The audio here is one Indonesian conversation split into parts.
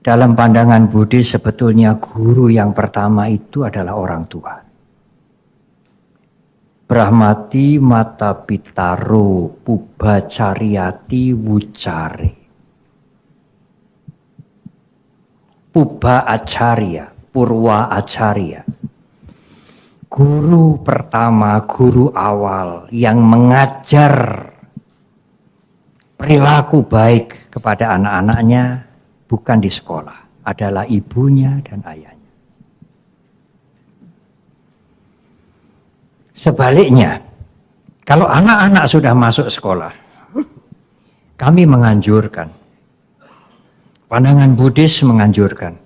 Dalam pandangan Buddhis sebetulnya guru yang pertama itu adalah orang tua. Brahmati mata pitaro pubbacariati wucare. Pubba acarya, purwa acarya. Guru pertama, guru awal yang mengajar perilaku baik kepada anak-anaknya bukan di sekolah, adalah ibunya dan ayahnya. Sebaliknya, kalau anak-anak sudah masuk sekolah, kami menganjurkan, pandangan Buddhis menganjurkan,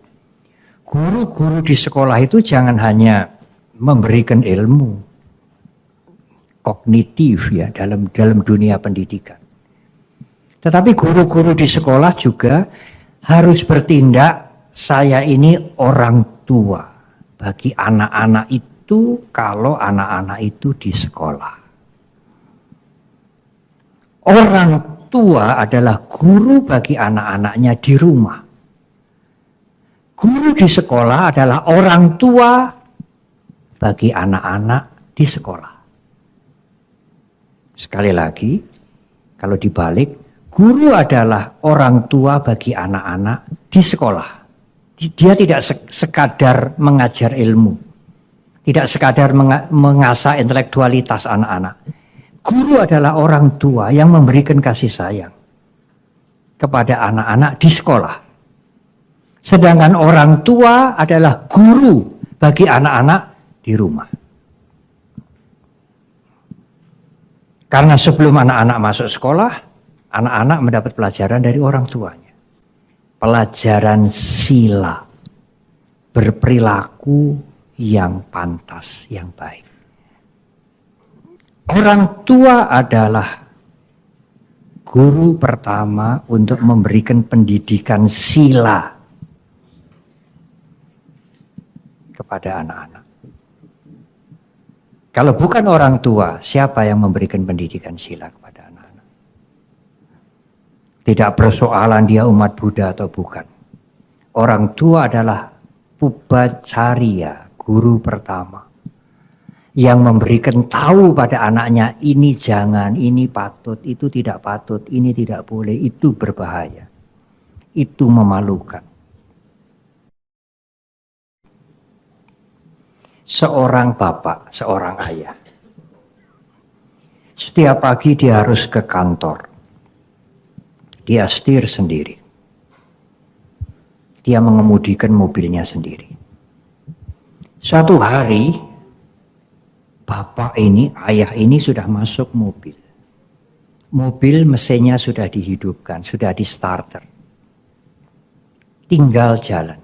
guru-guru di sekolah itu jangan hanya memberikan ilmu kognitif ya dalam dunia pendidikan. Tetapi guru-guru di sekolah juga harus bertindak, saya ini orang tua bagi anak-anak itu kalau anak-anak itu di sekolah. Orang tua adalah guru bagi anak-anaknya di rumah. Guru di sekolah adalah orang tua bagi anak-anak di sekolah. Sekali lagi, kalau dibalik, guru adalah orang tua bagi anak-anak di sekolah. Dia tidak sekadar mengajar ilmu, tidak sekadar mengasah intelektualitas anak-anak. Guru adalah orang tua yang memberikan kasih sayang kepada anak-anak di sekolah. Sedangkan orang tua adalah guru bagi anak-anak di rumah. Karena sebelum anak-anak masuk sekolah, anak-anak mendapat pelajaran dari orang tuanya. Pelajaran sila, berperilaku yang pantas, yang baik. Orang tua adalah guru pertama untuk memberikan pendidikan sila kepada anak-anak. Kalau bukan orang tua, siapa yang memberikan pendidikan sila kepada anak-anak? Tidak persoalan dia umat Buddha atau bukan. Orang tua adalah pubbacariya, guru pertama. Yang memberikan tahu pada anaknya, ini jangan, ini patut, itu tidak patut, ini tidak boleh, itu berbahaya. Itu memalukan. Seorang bapak, seorang ayah. Setiap pagi dia harus ke kantor. Dia setir sendiri. Dia mengemudikan mobilnya sendiri. Suatu hari, bapak ini, ayah ini sudah masuk mobil. Mobil mesinnya sudah dihidupkan, sudah di starter. Tinggal jalan.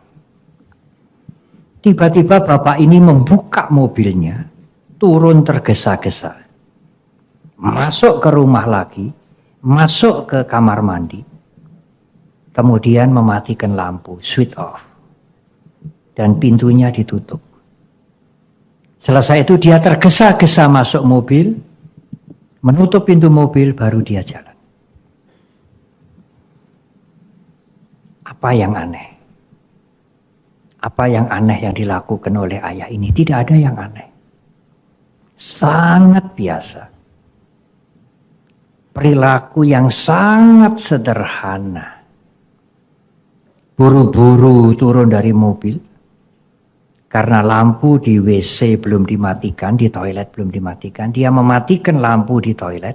Tiba-tiba bapak ini membuka mobilnya, turun tergesa-gesa. Masuk ke rumah lagi, masuk ke kamar mandi. Kemudian mematikan lampu, switch off. Dan pintunya ditutup. Selesai itu dia tergesa-gesa masuk mobil, menutup pintu mobil, baru dia jalan. Apa yang aneh? Apa yang aneh yang dilakukan oleh ayah ini? Tidak ada yang aneh. Sangat biasa. Perilaku yang sangat sederhana. Buru-buru turun dari mobil. Karena lampu di WC belum dimatikan, di toilet belum dimatikan. Dia mematikan lampu di toilet.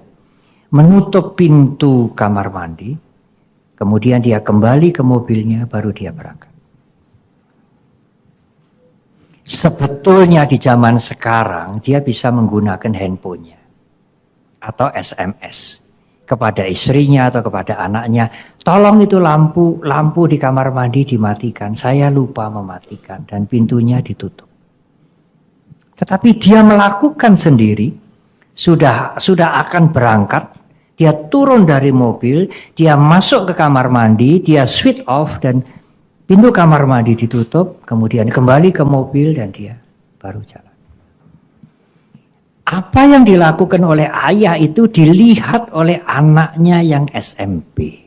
Menutup pintu kamar mandi. Kemudian dia kembali ke mobilnya, baru dia berangkat. Sebetulnya di zaman sekarang dia bisa menggunakan handphonenya atau SMS kepada istrinya atau kepada anaknya, tolong itu lampu di kamar mandi dimatikan, saya lupa mematikan, dan pintunya ditutup. Tetapi dia melakukan sendiri, sudah akan berangkat, dia turun dari mobil, dia masuk ke kamar mandi, dia switch off dan pintu kamar mandi ditutup, kemudian kembali ke mobil dan dia baru jalan. Apa yang dilakukan oleh ayah itu dilihat oleh anaknya yang SMP.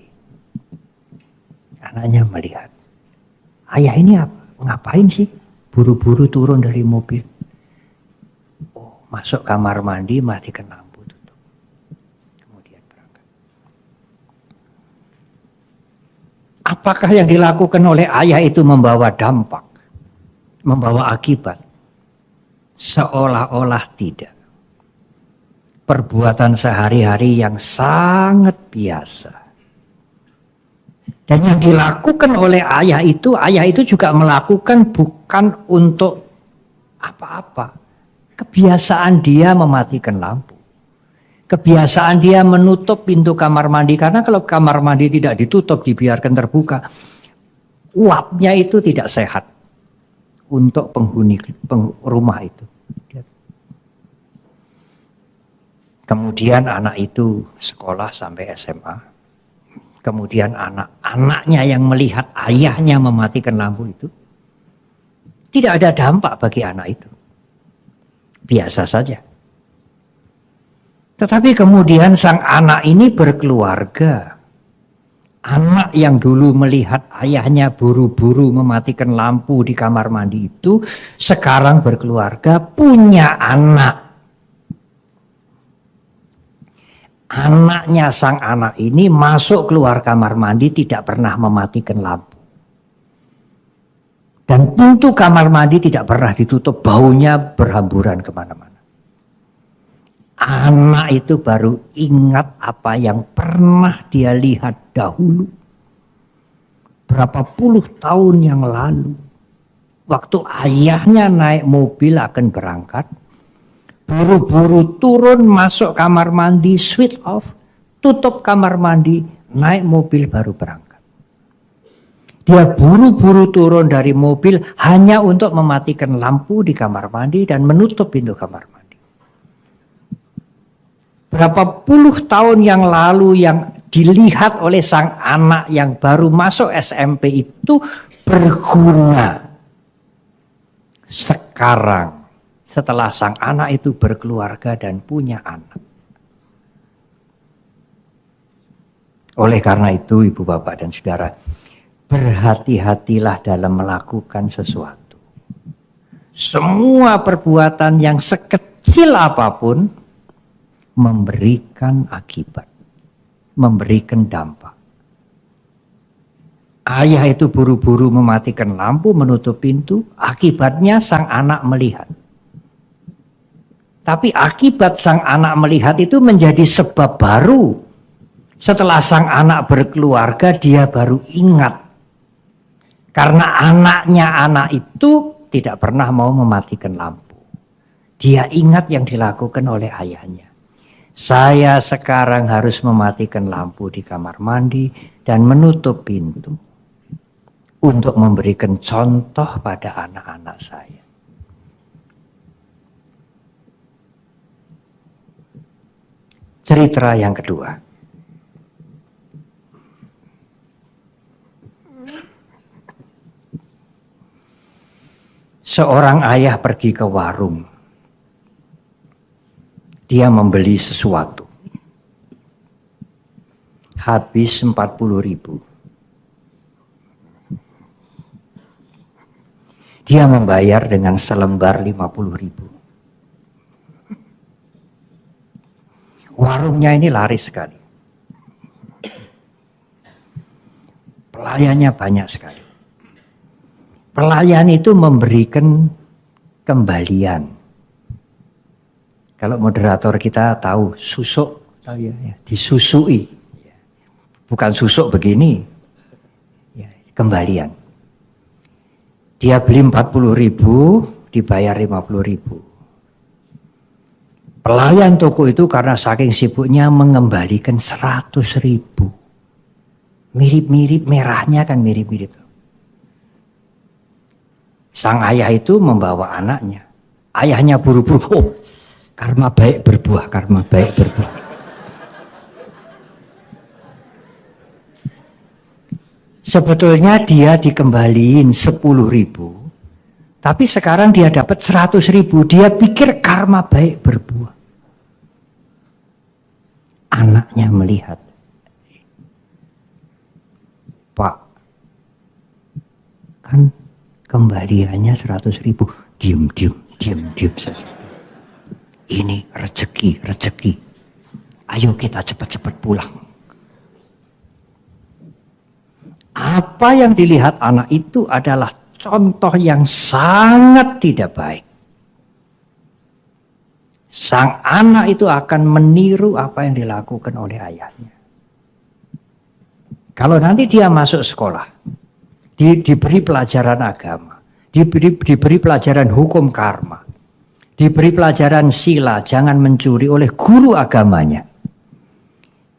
Anaknya melihat, ayah ini ngapain sih? Buru-buru turun dari mobil. Oh, masuk kamar mandi, matikan lampu, tutup. Kemudian berangkat. Apakah yang dilakukan oleh ayah itu membawa dampak, membawa akibat? Seolah-olah tidak. Perbuatan sehari-hari yang sangat biasa. Dan yang dilakukan oleh ayah itu juga melakukan bukan untuk apa-apa. Kebiasaan dia mematikan lampu. Kebiasaan dia menutup pintu kamar mandi. Karena kalau kamar mandi tidak ditutup, dibiarkan terbuka, uapnya itu tidak sehat untuk penghuni rumah itu. Kemudian anak itu sekolah sampai SMA. Kemudian anak-anaknya yang melihat ayahnya mematikan lampu itu, tidak ada dampak bagi anak itu. Biasa saja. Tetapi kemudian sang anak ini berkeluarga. Anak yang dulu melihat ayahnya buru-buru mematikan lampu di kamar mandi itu, sekarang berkeluarga, punya anak. Anaknya sang anak ini masuk keluar kamar mandi tidak pernah mematikan lampu. Dan pintu kamar mandi tidak pernah ditutup, baunya berhamburan kemana-mana. Anak itu baru ingat apa yang pernah dia lihat dahulu. Berapa puluh tahun yang lalu. Waktu ayahnya naik mobil akan berangkat, buru-buru turun masuk kamar mandi, switch off, tutup kamar mandi, naik mobil baru berangkat. Dia buru-buru turun dari mobil hanya untuk mematikan lampu di kamar mandi dan menutup pintu kamar mandi. Berapa puluh tahun yang lalu yang dilihat oleh sang anak yang baru masuk SMP itu berguna. Sekarang setelah sang anak itu berkeluarga dan punya anak. Oleh karena itu, Ibu, Bapak, dan Saudara, berhati-hatilah dalam melakukan sesuatu. Semua perbuatan yang sekecil apapun memberikan akibat, memberikan dampak. Ayah itu buru-buru mematikan lampu, menutup pintu, akibatnya sang anak melihat. Tapi akibat sang anak melihat itu menjadi sebab baru. Setelah sang anak berkeluarga, dia baru ingat. Karena anaknya anak itu tidak pernah mau mematikan lampu. Dia ingat yang dilakukan oleh ayahnya. Saya sekarang harus mematikan lampu di kamar mandi dan menutup pintu. Untuk memberikan contoh pada anak-anak saya. Cerita yang kedua. Seorang ayah pergi ke warung. Dia membeli sesuatu. Habis 40.000. Dia membayar dengan selembar 50.000. Warungnya ini laris sekali. Pelayannya banyak sekali. Pelayan itu memberikan kembalian. Kalau moderator kita tahu susuk, tahu ya, disusui. Bukan susuk begini, ya, kembalian. Dia beli 40.000, dibayar 50.000. Pelayan toko itu karena saking sibuknya mengembalikan 100.000. Mirip-mirip, merahnya kan mirip-mirip. Sang ayah itu membawa anaknya. Ayahnya buru-buru, oh, karma baik berbuah, karma baik berbuah. Sebetulnya dia dikembaliin 10.000, Tapi sekarang dia dapat 100.000, dia pikir karma baik berbuah. Anaknya melihat, Pak, kan kembaliannya 100.000, diam saja. Ini rezeki. Ayo kita cepat-cepat pulang. Apa yang dilihat anak itu adalah contoh yang sangat tidak baik. Sang anak itu akan meniru apa yang dilakukan oleh ayahnya. Kalau nanti dia masuk sekolah, diberi pelajaran agama, diberi pelajaran hukum karma, diberi pelajaran sila, jangan mencuri oleh guru agamanya.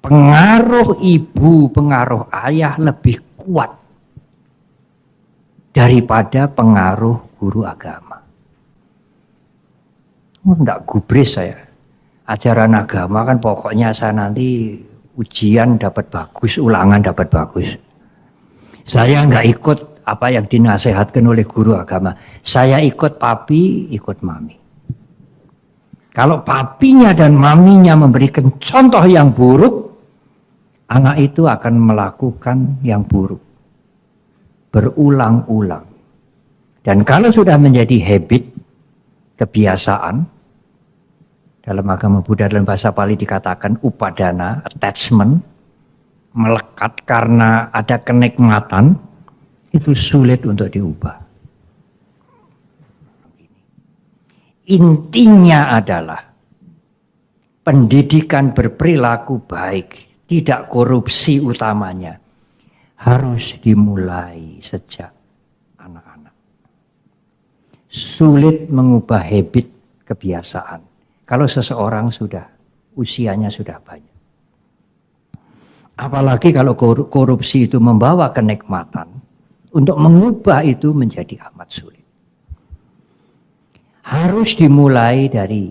Pengaruh ibu, pengaruh ayah lebih kuat daripada pengaruh guru agama. Enggak gubris saya. Ajaran agama kan pokoknya saya nanti ujian dapat bagus, ulangan dapat bagus. Saya enggak ikut apa yang dinasehatkan oleh guru agama. Saya ikut papi, ikut mami. Kalau papinya dan maminya memberikan contoh yang buruk, anak itu akan melakukan yang buruk. Berulang-ulang. Dan kalau sudah menjadi habit, kebiasaan, dalam agama Buddha dalam bahasa Pali dikatakan upadana, attachment, melekat karena ada kenikmatan, itu sulit untuk diubah. Intinya adalah pendidikan berperilaku baik, tidak korupsi utamanya, harus dimulai sejak anak-anak. Sulit mengubah habit, kebiasaan kalau seseorang usianya sudah banyak. Apalagi kalau korupsi itu membawa kenikmatan, untuk mengubah itu menjadi amat sulit. Harus dimulai dari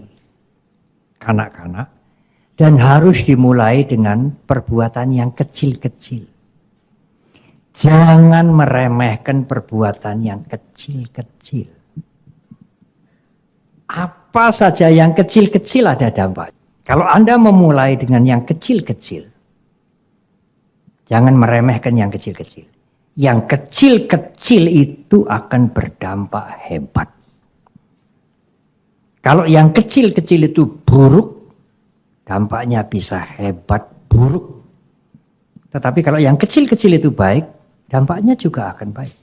kanak-kanak dan harus dimulai dengan perbuatan yang kecil-kecil. Jangan meremehkan perbuatan yang kecil-kecil. Apa saja yang kecil-kecil ada dampak. Kalau Anda memulai dengan yang kecil-kecil, jangan meremehkan yang kecil-kecil. Yang kecil-kecil itu akan berdampak hebat. Kalau yang kecil-kecil itu buruk, dampaknya bisa hebat buruk. Tetapi kalau yang kecil-kecil itu baik, dampaknya juga akan baik.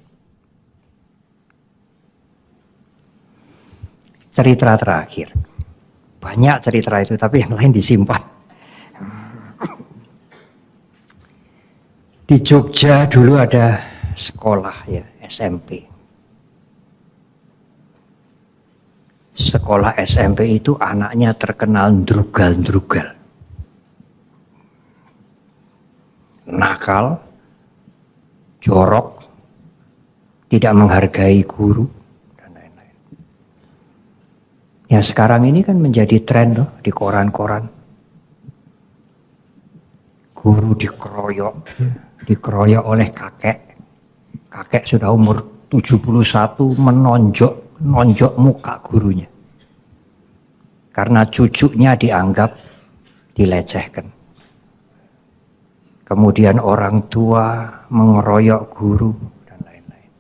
Cerita terakhir. Banyak cerita itu, tapi yang lain disimpan. Di Jogja dulu ada sekolah ya, SMP. Sekolah SMP itu anaknya terkenal ndrugal-ndrugal. Nakal, jorok, tidak menghargai guru, dan lain-lain. Ya sekarang ini kan menjadi tren loh di koran-koran. Guru dikeroyok oleh kakek. Kakek sudah umur 71 menonjok muka gurunya. Karena cucunya dianggap dilecehkan. Kemudian orang tua mengeroyok guru dan lain-lain.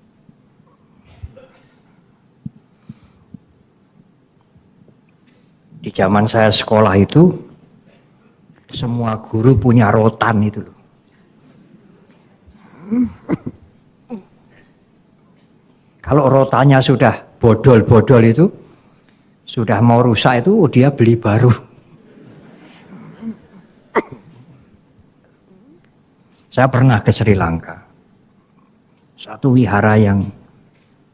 Di zaman saya sekolah itu, semua guru punya rotan itu loh. Kalau rotannya sudah bodol-bodol itu, sudah mau rusak itu, dia beli baru. Saya pernah ke Sri Lanka. Satu wihara yang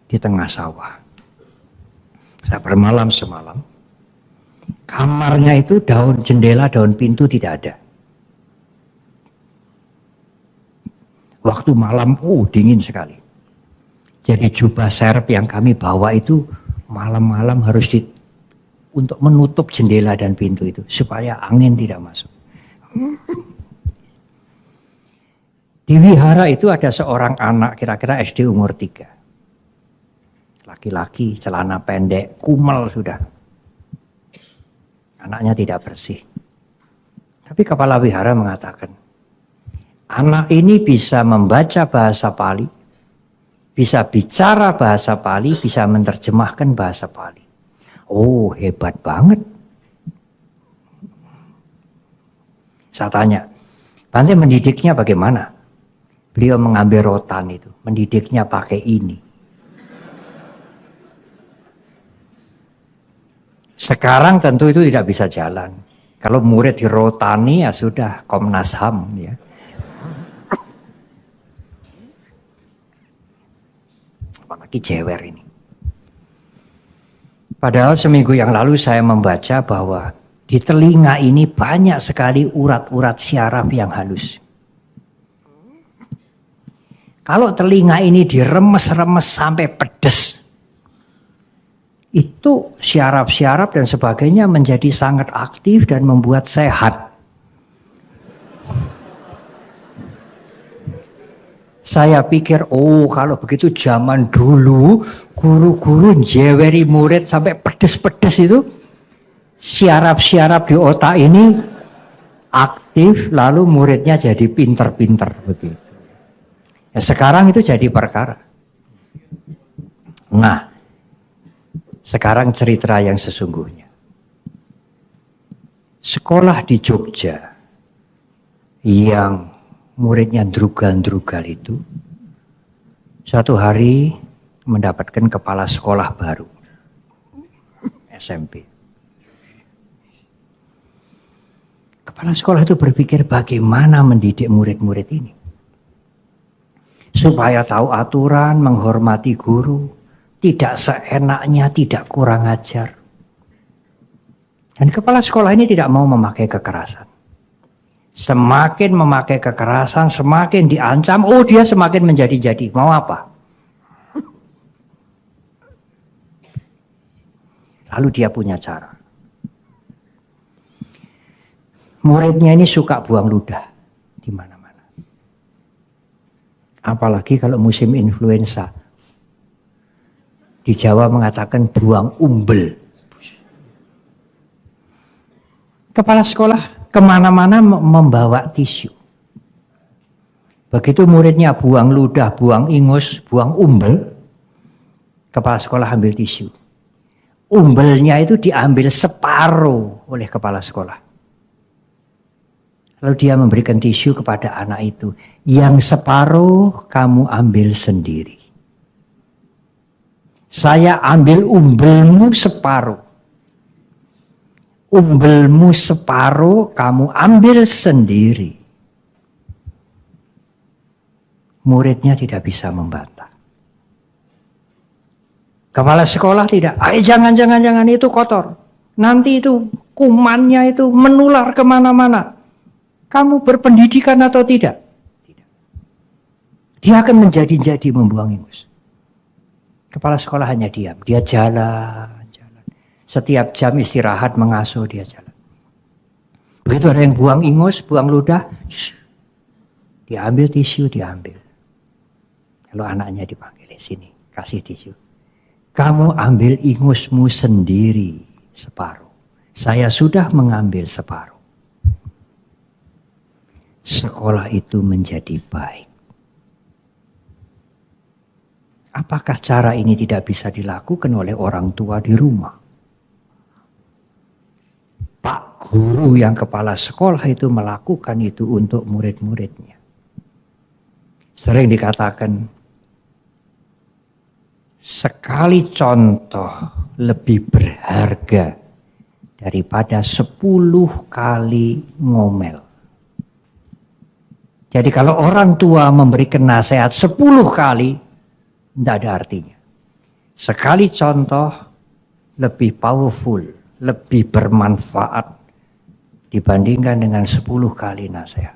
di tengah sawah. Saya bermalam semalam. Kamarnya itu daun jendela, daun pintu tidak ada. Waktu malam, dingin sekali. Jadi jubah serep yang kami bawa itu malam-malam harus untuk menutup jendela dan pintu itu supaya angin tidak masuk. Di wihara itu ada seorang anak kira-kira SD umur 3. laki-laki celana pendek, kumel sudah. Anaknya tidak bersih. Tapi kepala wihara mengatakan, anak ini bisa membaca bahasa Pali, bisa bicara bahasa Pali, bisa menerjemahkan bahasa Pali. Oh, hebat banget. Saya tanya, Bante mendidiknya bagaimana? Beliau mengambil rotan itu, mendidiknya pakai ini. Sekarang tentu itu tidak bisa jalan. Kalau murid dirotani ya sudah, Komnas HAM ya. Apalagi jewer ini. Padahal seminggu yang lalu saya membaca bahwa di telinga ini banyak sekali urat-urat syaraf yang halus. Kalau telinga ini diremes-remes sampai pedes, itu syaraf-syaraf dan sebagainya menjadi sangat aktif dan membuat sehat. Saya pikir, oh kalau begitu zaman dulu guru-guru jeweri murid sampai pedes-pedes itu, syaraf-syaraf di otak ini aktif, lalu muridnya jadi pinter-pinter begitu. Ya, sekarang itu jadi perkara. Nah, sekarang cerita yang sesungguhnya. Sekolah di Jogja yang muridnya drugal-drugal itu, suatu hari mendapatkan kepala sekolah baru, SMP. Kepala sekolah itu berpikir bagaimana mendidik murid-murid ini. Supaya tahu aturan, menghormati guru, tidak seenaknya, tidak kurang ajar. Dan kepala sekolah ini tidak mau memakai kekerasan. Semakin memakai kekerasan, semakin diancam, oh dia semakin menjadi-jadi. Mau apa? Lalu dia punya cara. Muridnya ini suka buang ludah di mana-mana. Apalagi kalau musim influenza. Di Jawa mengatakan buang umbel. Kepala sekolah kemana-mana membawa tisu. Begitu muridnya buang ludah, buang ingus, buang umbel, kepala sekolah ambil tisu. Umbelnya itu diambil separuh oleh kepala sekolah. Lalu dia memberikan tisu kepada anak itu. Yang separuh kamu ambil sendiri. Saya ambil umbelmu separuh. Umbelmu separuh kamu ambil sendiri. Muridnya tidak bisa membantah. Kepala sekolah tidak. Jangan itu kotor. Nanti itu kumannya itu menular kemana-mana. Kamu berpendidikan atau tidak? Tidak. Dia akan menjadi-jadi membuang ingus. Kepala sekolah hanya diam. Dia jalan. Setiap jam istirahat mengasuh dia jalan. Begitu ada yang buang ingus, buang ludah, dia ambil tisu, diambil. Lalu anaknya dipanggil, sini, kasih tisu. Kamu ambil ingusmu sendiri separuh. Saya sudah mengambil separuh. Sekolah itu menjadi baik. Apakah cara ini tidak bisa dilakukan oleh orang tua di rumah? Pak guru yang kepala sekolah itu melakukan itu untuk murid-muridnya. Sering dikatakan, sekali contoh lebih berharga daripada 10 kali ngomel. Jadi kalau orang tua memberikan nasihat 10 kali, tidak ada artinya. Sekali contoh lebih powerful, lebih bermanfaat dibandingkan dengan 10 kali nasihat.